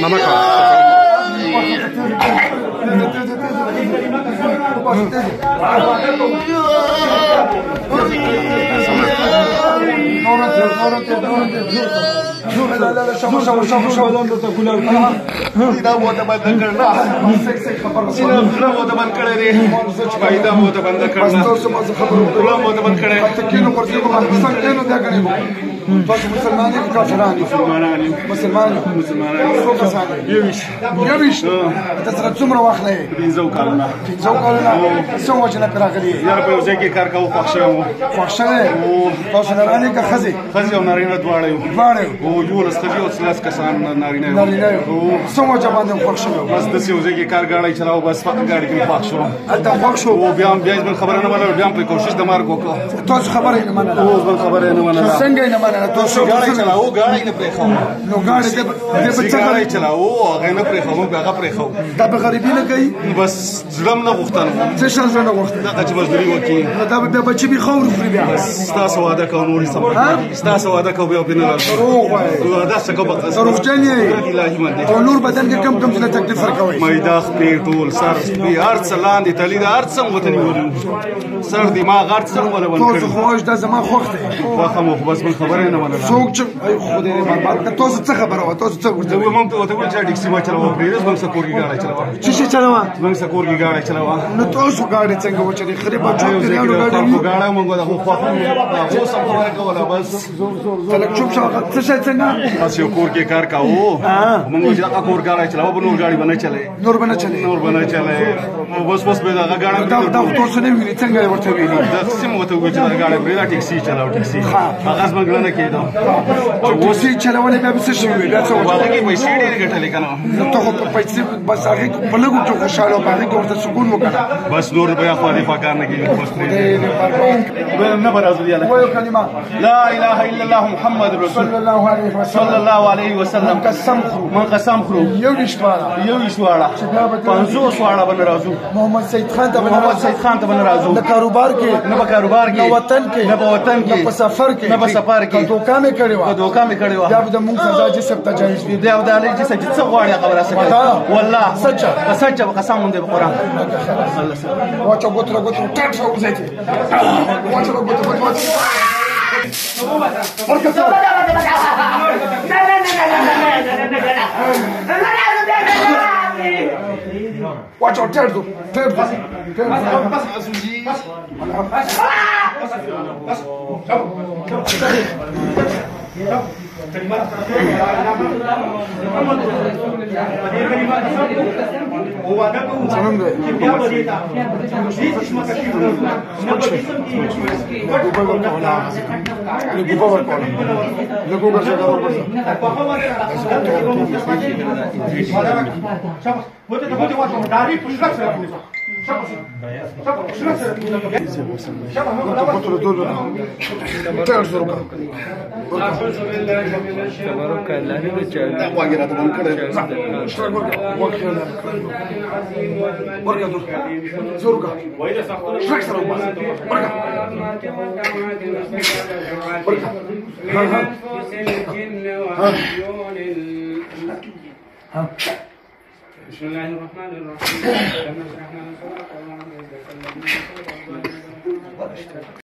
Mama څومره وخت دی؟ 15 کالونه. 15 کالونه. څنګه چې نه راغلی یار په یو ځای کې کار کوو، خوښ شوی. خوښ شوی تاسو نارینه که ښځې؟ ښځې او نارینه دواړه یو. دواړه یو. او 12 ښځې او 13 کسان نارینه یو. نارینه یو. څنګه چې باندې خوښ شوی؟ بس داسې یو ځای کې کار ګاډی چلاو، بس ګاډي کې خوښ شو. هلته خوښ شو. او بیا بل خبره نه منله، بیا پرې کوشش د مرګ وکړو. تاسو خبره یې نه منله؟ اوس بل خبره یې نه منله. څنګه یې نه منله؟ تاسو ګاډی چلاو، ګاډی نه پرېښو. نو ګاډی دې په څه ګاډی چلاو؟ هغه نه پرېښو، موږ هغه پرېښو. دا به غریبي نه کوي؟ بس زړه م نه غوښتل. څه شان زړه نه غوښتل؟ دغه چې مزدوري وکړي. نو دا به بیا بچي مې خاورې خوري بیا. بس ستاسو واده کوو، نور هېڅ هم ستاسو واده کوو، بیا پرې نه راځو. دروغ وایې. واده څه کوو؟ دروغجن یې. الهي باندې. او نور بدن کې کم څه تکلیف ورکوئ؟ معده، خپې، ټول سر، سپي، هر څه لاندې تلي ده، هر څه مو ورته نیولي وو. سر، دماغ، هر څه مو ونه بند کړي. تاسو خو وایئ دا زما خوښ دی. خوښه مو خو بس بل خبره یې نه منله. څوک چې خدای دې برباد کړه. تاسو څه خبره وه؟ تاسو څه ورته وویل؟ موږ ورته وویل چې ټکسي مه چلوه، پرېږده، زموږ څه کور کې ګاډی چلوه. څه شی چلوه؟ زموږ څه کور کې ګاډی چلوه. نو تاسو ګاډی څنګه وچلوئ؟ خرې بچو پیریانو ګاډی وي. ګاډی موږ د هغو خوښ وو، هغو سم خبره کوله. بس ته لږ چوپ شه. څه شی څنګه؟ بس یو کور کې کار کوو، موږ وایو چې دغه کور ګاډی چلوه، به نور ګاډي به نه چلوي. نور به نه چلوي؟ نور به نه چلوي. بس به دغه ګاډی دا تاسو نه ویلي؟ څنګه یې ورته ویلي؟ داسې مو ورته وویل چې دا ګاډی پرېږده، ټکسي چلاو. ټکسي هغه زما ګرانه کېده. اوس یې چلولې بیا به څه شوي وي؟ بیا څه وکړو؟ هغې کې پیسې ډېرې ګټلې که نه؟ نو ته خو په پیسې بس هغې په لږو کې خوشحاله وه، په هغې کې ورته سکون وکړه. بس نور بیا خو دې په کار نه کېږي. بس پرېږدې نه به راځو. وایو کلمه لا اله الا الله محمد رسول صلی الله علیه وسلم. قسم خورو. من قسم خورو. یو ویشت واړه 50 واړه به نه راځو. محمد سید خان ته به نه راځو. نه کاروبار کې، نه په کاروبار کې، نه وطن کې، نه په وطن کې، نه په سفر کې، نه په سفر کې. که دوکه مې کړې وه، دوکه مې کړې وه، بیا به د مونږ سزا جسم ته جایز وي. بیا به د علي جسم چې څه غواړي هغه به راسه کوي. والله سچه په سچه به قسم مونږ دی په قرآن. واچوه ګوتره ګوتره ټاټ شه وځئ چې واچوه ګوتره ګوتره watch out, tear them. بسم الله الرحمن الرحيم.